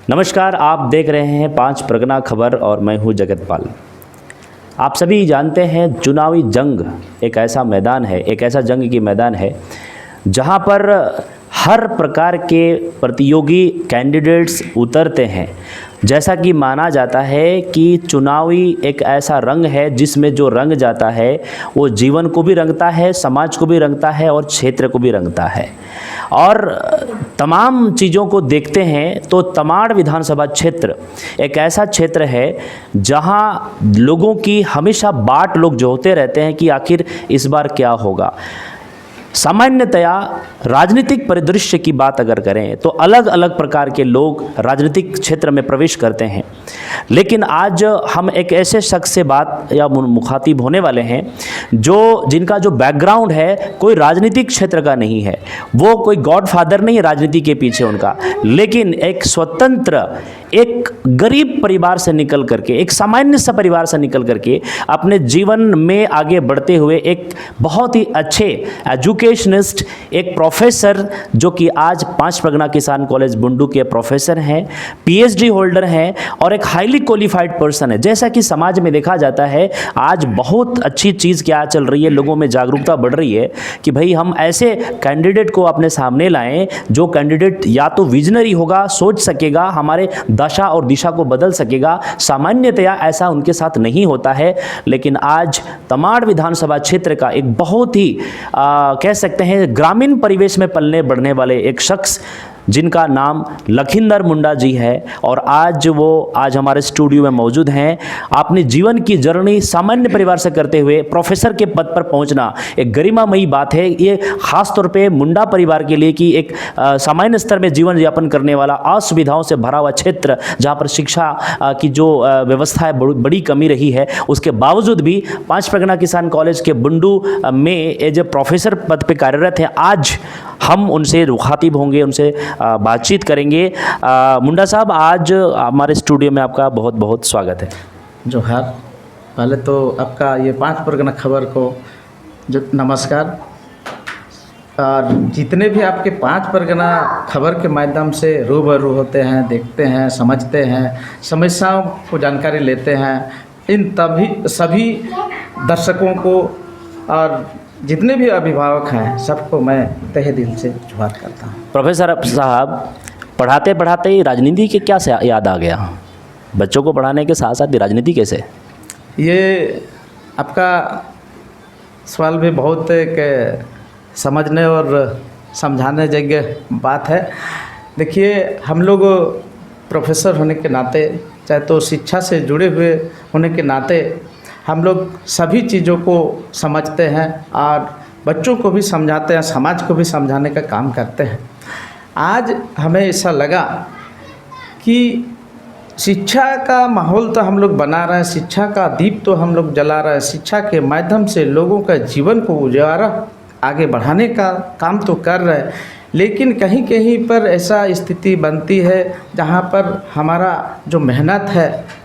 नमस्कार, आप देख रहे हैं 5 परगना खबर और मैं हूं जगतपाल। आप सभी जानते हैं चुनावी जंग एक ऐसा मैदान है, एक ऐसा जंग की मैदान है जहां पर हर प्रकार के प्रतियोगी कैंडिडेट्स उतरते हैं। जैसा कि माना जाता है कि चुनावी एक ऐसा रंग है जिसमें जो रंग जाता है वो जीवन को भी रंगता है, समाज को भी रंगता है और क्षेत्र को भी रंगता है। और तमाम चीज़ों को देखते हैं तो तमाड़ विधानसभा क्षेत्र एक ऐसा क्षेत्र है जहां लोगों की हमेशा बाट लोग जो होते रहते हैं कि आखिर इस बार क्या होगा। सामान्यतया राजनीतिक परिदृश्य की बात अगर करें तो अलग अलग प्रकार के लोग राजनीतिक क्षेत्र में प्रवेश करते हैं, लेकिन आज हम एक ऐसे शख्स से बात या मुखातिब होने वाले हैं जिनका जो बैकग्राउंड है कोई राजनीतिक क्षेत्र का नहीं है। वो कोई गॉडफादर नहीं है राजनीति के पीछे उनका, लेकिन एक स्वतंत्र, एक गरीब परिवार से निकल करके, एक सामान्य सा परिवार से निकल करके अपने जीवन में आगे बढ़ते हुए एक बहुत ही अच्छे एजुकेशनिस्ट, एक प्रोफेसर जो कि आज 5 परगना किसान कॉलेज बुंडू के प्रोफेसर हैं, पीएचडी होल्डर हैं और एक हाईली क्वालिफाइड पर्सन है। जैसा कि समाज में देखा जाता है आज बहुत अच्छी चीज़ क्या चल रही है, लोगों में जागरूकता बढ़ रही है कि भाई हम ऐसे कैंडिडेट को अपने सामने लाएं जो कैंडिडेट या तो विजनरी होगा, सोच सकेगा, हमारे दशा और दिशा को बदल सकेगा। सामान्यतया ऐसा उनके साथ नहीं होता है, लेकिन आज तमाड़ विधानसभा क्षेत्र का एक बहुत ही कह सकते हैं ग्रामीण परिवेश में पलने बढ़ने वाले एक शख्स जिनका नाम लखिंदर मुंडा जी है और आज हमारे स्टूडियो में मौजूद हैं। अपने जीवन की जर्नी सामान्य परिवार से करते हुए प्रोफेसर के पद पर पहुंचना एक गरिमामयी बात है। ये खास तौर पे मुंडा परिवार के लिए कि एक सामान्य स्तर में जीवन यापन करने वाला, असुविधाओं से भरा हुआ क्षेत्र जहां पर शिक्षा की जो व्यवस्था है बड़ी कमी रही है, उसके बावजूद भी 5 परगना किसान कॉलेज के बुंडू में एज ए प्रोफेसर पद पर कार्यरत हैं। आज हम उनसे मुखातिब होंगे, उनसे बातचीत करेंगे। मुंडा साहब, आज हमारे स्टूडियो में आपका बहुत बहुत स्वागत है। जोहार। पहले तो आपका ये 5 परगना खबर को जो नमस्कार, और जितने भी आपके 5 परगना खबर के माध्यम से रूबरू होते हैं, देखते हैं, समझते हैं, समस्याओं को जानकारी लेते हैं, इन सभी दर्शकों को और जितने भी अभिभावक हैं सबको मैं तहे दिल से जोहार करता हूँ। प्रोफेसर साहब, पढ़ाते पढ़ाते ही राजनीति के क्या से याद आ गया? बच्चों को पढ़ाने के साथ साथ राजनीति कैसे? ये आपका सवाल भी बहुत एक समझने और समझाने योग्य बात है। देखिए, हम लोग प्रोफेसर होने के नाते, चाहे तो शिक्षा से जुड़े हुए होने के नाते, हम लोग सभी चीज़ों को समझते हैं और बच्चों को भी समझाते हैं, समाज को भी समझाने का काम करते हैं। आज हमें ऐसा लगा कि शिक्षा का माहौल तो हम लोग बना रहे हैं, शिक्षा का दीप तो हम लोग जला रहे हैं, शिक्षा के माध्यम से लोगों का जीवन को उजाला आगे बढ़ाने का काम तो कर रहे हैं, लेकिन कहीं कहीं पर ऐसा स्थिति बनती है जहाँ पर हमारा जो मेहनत है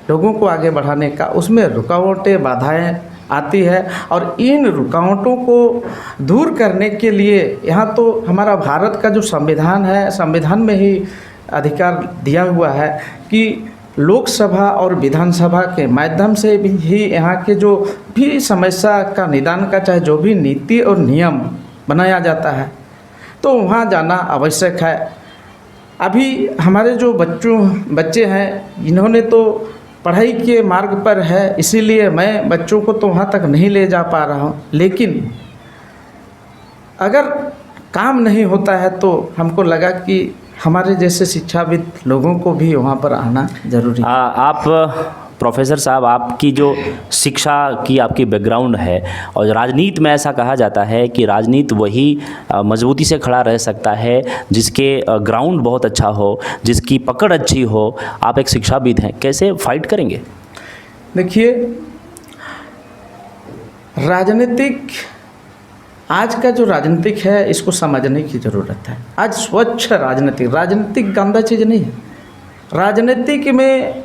लोगों को आगे बढ़ाने का, उसमें रुकावटें, बाधाएं आती है। और इन रुकावटों को दूर करने के लिए यहाँ तो हमारा भारत का जो संविधान है, संविधान में ही अधिकार दिया हुआ है कि लोकसभा और विधानसभा के माध्यम से भी यहाँ के जो भी समस्या का निदान का, चाहे जो भी नीति और नियम बनाया जाता है, तो वहाँ जाना आवश्यक है। अभी हमारे जो बच्चे हैं, इन्होंने तो पढ़ाई के मार्ग पर है, इसीलिए मैं बच्चों को तो वहाँ तक नहीं ले जा पा रहा हूँ, लेकिन अगर काम नहीं होता है तो हमको लगा कि हमारे जैसे शिक्षाविद लोगों को भी वहाँ पर आना जरूरी है। आप प्रोफेसर साहब, आपकी जो शिक्षा की आपकी बैकग्राउंड है और राजनीति में ऐसा कहा जाता है कि राजनीति वही मजबूती से खड़ा रह सकता है जिसके ग्राउंड बहुत अच्छा हो, जिसकी पकड़ अच्छी हो। आप एक शिक्षाविद हैं, कैसे फाइट करेंगे? देखिए, राजनीतिक, आज का जो राजनीतिक है इसको समझने की ज़रूरत है। आज स्वच्छ राजनीतिक गंदा चीज़ नहीं है। राजनीतिक में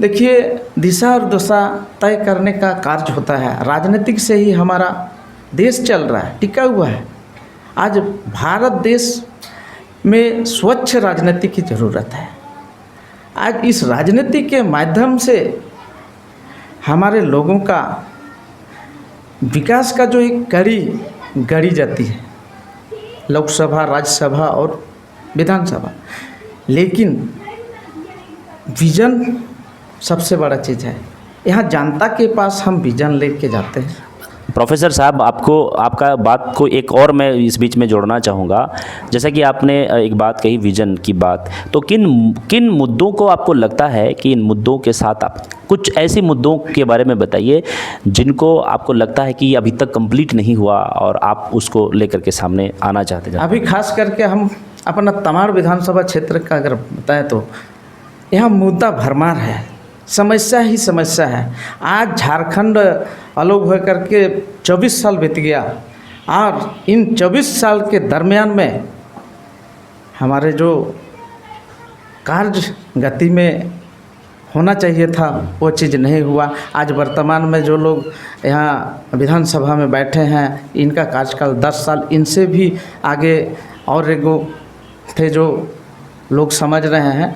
देखिए दिशा और दशा तय करने का कार्य होता है। राजनीतिक से ही हमारा देश चल रहा है, टिका हुआ है। आज भारत देश में स्वच्छ राजनीति की ज़रूरत है। आज इस राजनीति के माध्यम से हमारे लोगों का विकास का जो एक कड़ी गढ़ी जाती है, लोकसभा, राज्यसभा और विधानसभा, लेकिन विजन सबसे बड़ा चीज़ है। यहाँ जनता के पास हम विजन लेके जाते हैं। प्रोफेसर साहब, आपका बात को एक और मैं इस बीच में जोड़ना चाहूँगा। जैसा कि आपने एक बात कही, विजन की बात, तो किन मुद्दों को आपको लगता है कि इन मुद्दों के साथ आप कुछ ऐसे मुद्दों के बारे में बताइए जिनको आपको लगता है कि अभी तक कंप्लीट नहीं हुआ और आप उसको लेकर के सामने आना चाहते हैं? अभी खास करके हम अपना तमाड़ विधानसभा क्षेत्र का अगर बताएं तो यहाँ मुद्दा भरमार है, समस्या ही समस्या है। आज झारखंड अलग हो करके 24 साल बीत गया और इन 24 साल के दरमियान में हमारे जो कार्य गति में होना चाहिए था वो चीज़ नहीं हुआ। आज वर्तमान में जो लोग यहाँ विधानसभा में बैठे हैं, इनका कार्यकाल 10 साल, इनसे भी आगे और एगो थे जो लोग समझ रहे हैं,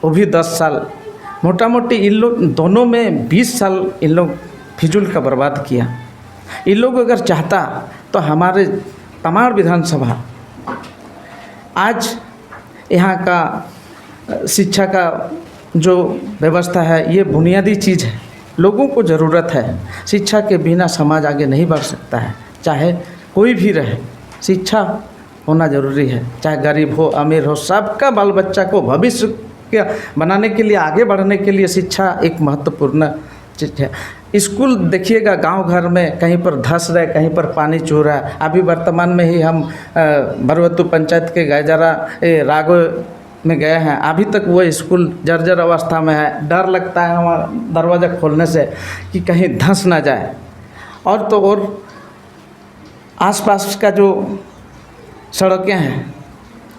वो भी 10 साल। मोटा मोटी इन लोग दोनों में 20 साल इन लोग फिजूल का बर्बाद किया। इन लोग अगर चाहता तो हमारे तमाड़ विधानसभा आज यहाँ का शिक्षा का जो व्यवस्था है, ये बुनियादी चीज़ है, लोगों को ज़रूरत है। शिक्षा के बिना समाज आगे नहीं बढ़ सकता है, चाहे कोई भी रहे, शिक्षा होना ज़रूरी है। चाहे गरीब हो अमीर हो, सबका बाल बच्चा को भविष्य के बनाने के लिए, आगे बढ़ने के लिए शिक्षा एक महत्वपूर्ण चीज़ है। स्कूल देखिएगा गांव घर में कहीं पर धंस रहे, कहीं पर पानी चू रहा है। अभी वर्तमान में ही हम बरवत्तू पंचायत के गैजरा रागो में गए हैं, अभी तक वो स्कूल जर्जर अवस्था में है। डर लगता है हमारा दरवाज़ा खोलने से कि कहीं धंस ना जाए। और तो और आसपास का जो सड़कें हैं,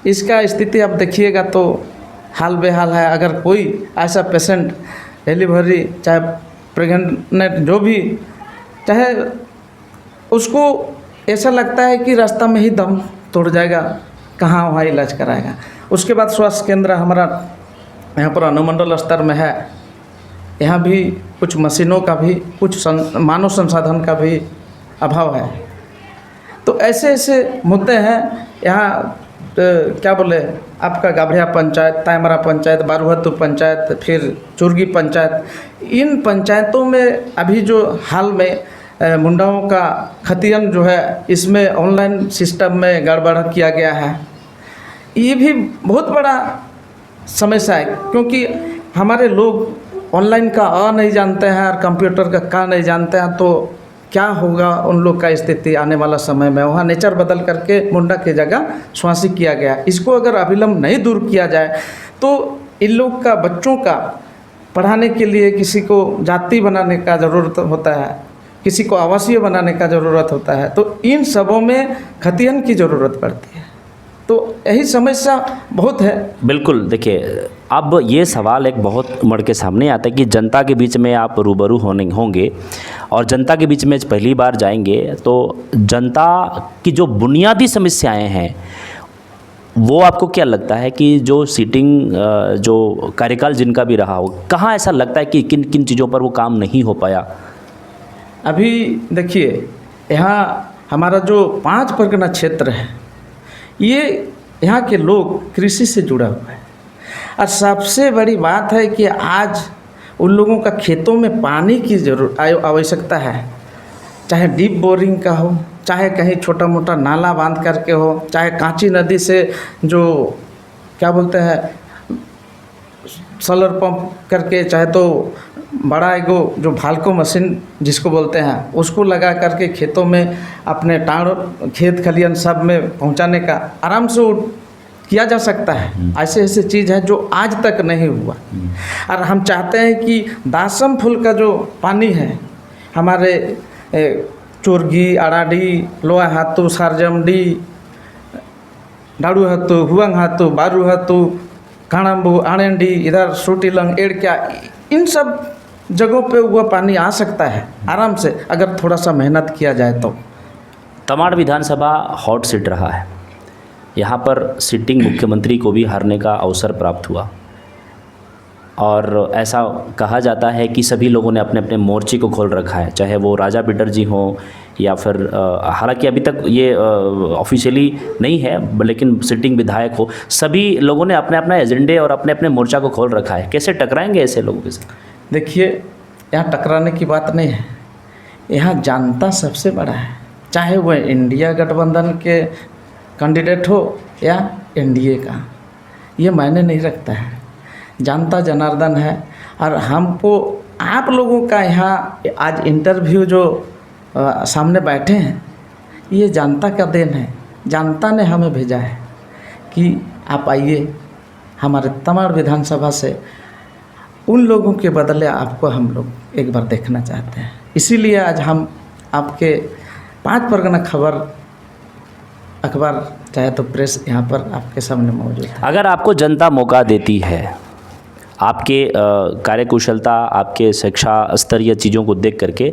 इसका स्थिति आप देखिएगा तो हाल बेहाल है। अगर कोई ऐसा पेशेंट डिलीवरी, चाहे प्रेग्नेंट, जो भी, चाहे उसको ऐसा लगता है कि रास्ता में ही दम तोड़ जाएगा, कहाँ वहाँ इलाज कराएगा। उसके बाद स्वास्थ्य केंद्र हमारा यहाँ पर अनुमंडल स्तर में है, यहाँ भी कुछ मशीनों का भी, कुछ मानव संसाधन का भी अभाव है। तो ऐसे ऐसे मुद्दे हैं यहाँ। क्या बोले, आपका गाभरिया पंचायत, तायमरा पंचायत, बारूहत्तू पंचायत, फिर चुर्गी पंचायत, इन पंचायतों में अभी जो हाल में मुंडाओं का खतियन जो है, इसमें ऑनलाइन सिस्टम में गड़बड़ किया गया है। ये भी बहुत बड़ा समस्या है, क्योंकि हमारे लोग ऑनलाइन का अ नहीं जानते हैं और कंप्यूटर का का नहीं जानते हैं, तो क्या होगा उन लोग का स्थिति आने वाला समय में। वहाँ नेचर बदल करके मुंडा की जगह स्वासी किया गया। इसको अगर अविलंब नहीं दूर किया जाए तो इन लोग का बच्चों का पढ़ाने के लिए किसी को जाति बनाने का ज़रूरत होता है, किसी को आवासीय बनाने का ज़रूरत होता है, तो इन सबों में खतियन की ज़रूरत पड़ती है। तो यही समस्या बहुत है। बिल्कुल, देखिए अब ये सवाल एक बहुत उमड़ के सामने आता है कि जनता के बीच में आप रूबरू होंगे और जनता के बीच में पहली बार जाएंगे, तो जनता की जो बुनियादी समस्याएं हैं वो आपको क्या लगता है कि जो सीटिंग, जो कार्यकाल जिनका भी रहा हो, कहाँ ऐसा लगता है कि किन किन चीज़ों पर वो काम नहीं हो पाया? अभी देखिए, यहाँ हमारा जो 5 परगना क्षेत्र है, ये यहाँ के लोग कृषि से जुड़ा हुआ है। और सबसे बड़ी बात है कि आज उन लोगों का खेतों में पानी की आवश्यकता है, चाहे डीप बोरिंग का हो, चाहे कहीं छोटा मोटा नाला बांध करके हो, चाहे कांची नदी से जो क्या बोलते हैं सोलर पंप करके, चाहे तो बड़ा एगो जो भालको मशीन जिसको बोलते हैं, उसको लगा करके खेतों में अपने टाड़, खेत खलियन सब में पहुंचाने का आराम से किया जा सकता है। ऐसे ऐसे चीज़ है जो आज तक नहीं हुआ। और हम चाहते हैं कि दासम फूल का जो पानी है हमारे चोरगी, अड़ाडी, लोहा हाथू, सारजमडी, डाड़ू हाथू, हुआंग हाथू, बारू हाथू, काणम्बू, आणेंडी, इधर सूटीलंग, एड़क्या, इन सब जगहों पे वह पानी आ सकता है आराम से, अगर थोड़ा सा मेहनत किया जाए तो। तमाड़ विधानसभा हॉट सीट रहा है, यहाँ पर सिटिंग मुख्यमंत्री को भी हारने का अवसर प्राप्त हुआ। और ऐसा कहा जाता है कि सभी लोगों ने अपने अपने मोर्चे को खोल रखा है, चाहे वो राजा बिडर जी हों या फिर हालांकि अभी तक ये ऑफिशियली नहीं है, लेकिन सिटिंग विधायक हो, सभी लोगों ने अपने अपना एजेंडे और अपने अपने मोर्चा को खोल रखा है। कैसे टकराएंगे ऐसे लोगों के साथ? देखिए, यहाँ टकराने की बात नहीं है, यहाँ जनता सबसे बड़ा है, चाहे वह इंडिया गठबंधन के कैंडिडेट हो या एनडीए का, ये मायने नहीं रखता है। जनता जनार्दन है। और हमको आप लोगों का यहाँ आज इंटरव्यू जो सामने बैठे हैं, ये जनता का देन है। जनता ने हमें भेजा है कि आप आइए हमारे तमाड़ विधानसभा से, उन लोगों के बदले आपको हम लोग एक बार देखना चाहते हैं। इसीलिए आज हम आपके 5 परगना खबर अखबार चाहे तो प्रेस यहाँ पर आपके सामने मौजूद है। अगर आपको जनता मौका देती है, आपके कार्यकुशलता, आपके शिक्षा स्तरीय चीज़ों को देख करके,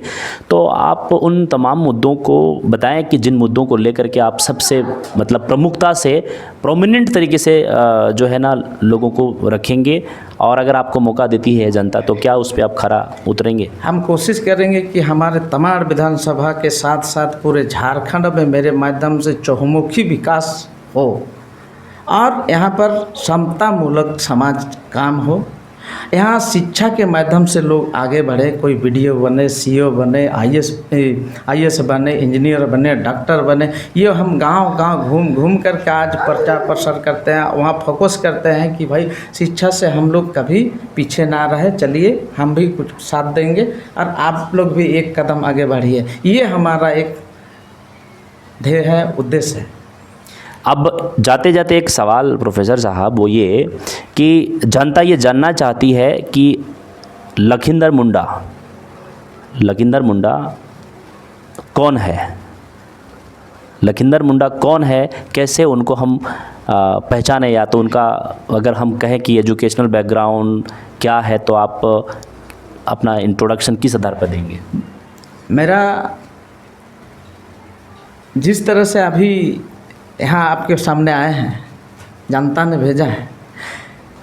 तो आप उन तमाम मुद्दों को बताएं कि जिन मुद्दों को लेकर के आप सबसे मतलब प्रमुखता से, प्रोमिनेंट तरीके से जो है ना लोगों को रखेंगे, और अगर आपको मौका देती है जनता तो क्या उस पर आप खरा उतरेंगे? हम कोशिश करेंगे कि हमारे तमाड़ विधानसभा के साथ साथ पूरे झारखंड में मेरे माध्यम से चहुमुखी विकास हो और यहाँ पर समतामूलक समाज काम हो। यहाँ शिक्षा के माध्यम से लोग आगे बढ़े, कोई बीडीओ बने, सीईओ बने, आईएएस बने, इंजीनियर बने, डॉक्टर बने। ये हम गांव-गांव घूम कर के आज प्रचार प्रसार करते हैं, वहाँ फोकस करते हैं कि भाई शिक्षा से हम लोग कभी पीछे ना रहे, चलिए हम भी कुछ साथ देंगे और आप लोग भी एक कदम आगे बढ़िए। ये हमारा एक ध्येय है, उद्देश्य है। अब जाते जाते एक सवाल प्रोफेसर साहब, वो ये कि जनता ये जानना चाहती है कि लखिंदर मुंडा कौन है? लखिंदर मुंडा कौन है, कैसे उनको हम पहचाने? या तो उनका अगर हम कहें कि एजुकेशनल बैकग्राउंड क्या है, तो आप अपना इंट्रोडक्शन किस आधार पर देंगे? मेरा जिस तरह से अभी यहाँ आपके सामने आए हैं, जनता ने भेजा है,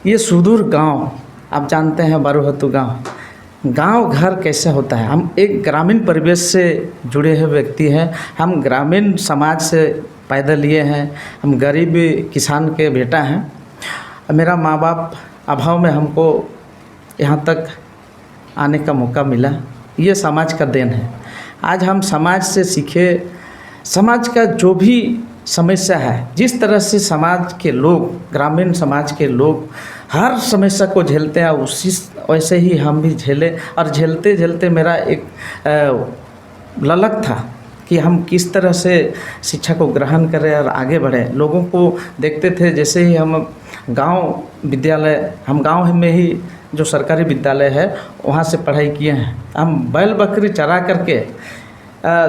ये सुदूर गांव, आप जानते हैं बरुहतु गांव घर कैसे होता है। हम एक ग्रामीण परिवेश से जुड़े हुए व्यक्ति हैं, हम ग्रामीण समाज से पैदा लिए हैं, हम गरीब किसान के बेटा हैं। मेरा माँ बाप अभाव में हमको यहाँ तक आने का मौका मिला, ये समाज का देन है। आज हम समाज से सीखे, समाज का जो भी समस्या है, जिस तरह से समाज के लोग, ग्रामीण समाज के लोग हर समस्या को झेलते हैं, उसी वैसे ही हम भी झेले। और झेलते झेलते मेरा एक ललक था कि हम किस तरह से शिक्षा को ग्रहण करें और आगे बढ़ें। लोगों को देखते थे, जैसे ही हम गांव में ही जो सरकारी विद्यालय है वहाँ से पढ़ाई किए हैं। हम बैल बकरी चरा करके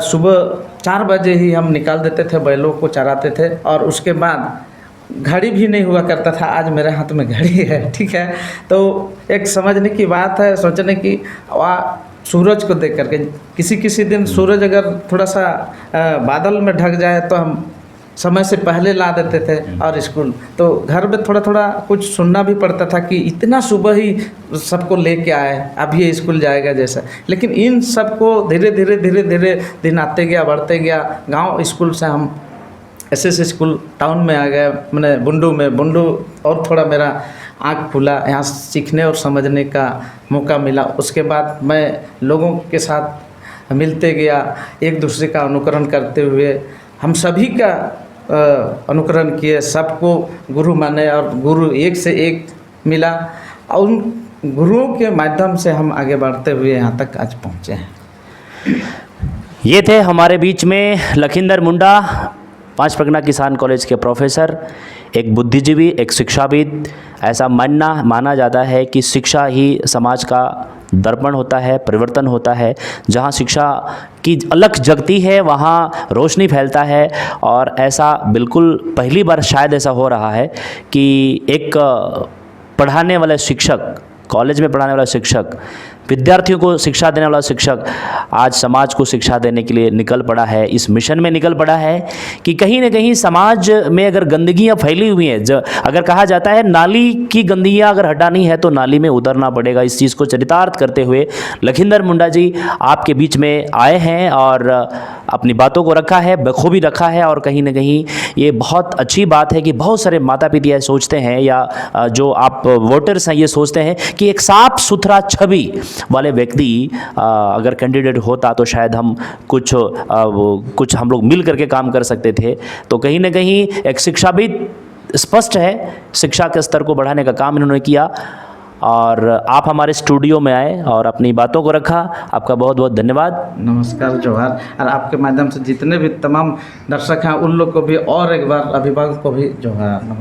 सुबह 4 बजे ही हम निकाल देते थे, बैलों को चराते थे, और उसके बाद घड़ी भी नहीं हुआ करता था। आज मेरे हाथ में घड़ी है, ठीक है। तो एक समझने की बात है, सोचने की, सूरज को देख करके, किसी दिन सूरज अगर थोड़ा सा बादल में ढक जाए तो हम समय से पहले ला देते थे। और स्कूल तो घर में थोड़ा थोड़ा कुछ सुनना भी पड़ता था कि इतना सुबह ही सबको लेके आए, अब ये स्कूल जाएगा जैसा। लेकिन इन सब को धीरे धीरे दिन आते गया, बढ़ते गया। गांव स्कूल से हम एसएस स्कूल टाउन में आ गए, मैंने बुंडू और थोड़ा मेरा आँख खुला, यहाँ सीखने और समझने का मौका मिला। उसके बाद मैं लोगों के साथ मिलते गया, एक दूसरे का अनुकरण करते हुए हम सभी का अनुकरण किए, सबको गुरु माने और गुरु एक से एक मिला, और उन गुरुओं के माध्यम से हम आगे बढ़ते हुए यहाँ तक आज पहुँचे हैं। ये थे हमारे बीच में लखिंदर मुंडा, 5 परगना किसान कॉलेज के प्रोफेसर, एक बुद्धिजीवी, एक शिक्षाविद। ऐसा माना जाता है कि शिक्षा ही समाज का दर्पण होता है, परिवर्तन होता है। जहाँ शिक्षा की अलख जगती है वहाँ रोशनी फैलता है। और ऐसा बिल्कुल पहली बार शायद ऐसा हो रहा है कि एक पढ़ाने वाले शिक्षक कॉलेज में पढ़ाने वाला शिक्षक, विद्यार्थियों को शिक्षा देने वाला शिक्षक आज समाज को शिक्षा देने के लिए निकल पड़ा है, इस मिशन में निकल पड़ा है कि कहीं न कहीं समाज में अगर गंदगियाँ फैली हुई हैं, अगर कहा जाता है नाली की गंदगियाँ अगर हटानी है तो नाली में उतरना पड़ेगा, इस चीज़ को चरितार्थ करते हुए लखिंदर मुंडा जी आपके बीच में आए हैं और अपनी बातों को रखा है, बखूबी रखा है। और कहीं न कहीं ये बहुत अच्छी बात है कि बहुत सारे माता पिता ये सोचते हैं या जो आप वोटर्स हैं ये सोचते हैं कि एक साफ सुथरा छवि वाले व्यक्ति अगर कैंडिडेट होता तो शायद हम कुछ हम लोग मिल करके काम कर सकते थे। तो कहीं न कहीं एक शिक्षाविद स्पष्ट है, शिक्षा के स्तर को बढ़ाने का काम इन्होंने किया और आप हमारे स्टूडियो में आए और अपनी बातों को रखा। आपका बहुत बहुत धन्यवाद। नमस्कार, जोहार। और आपके माध्यम से जितने भी तमाम दर्शक हैं उन लोग को भी और एक बार अभिभावक को भी जोहार।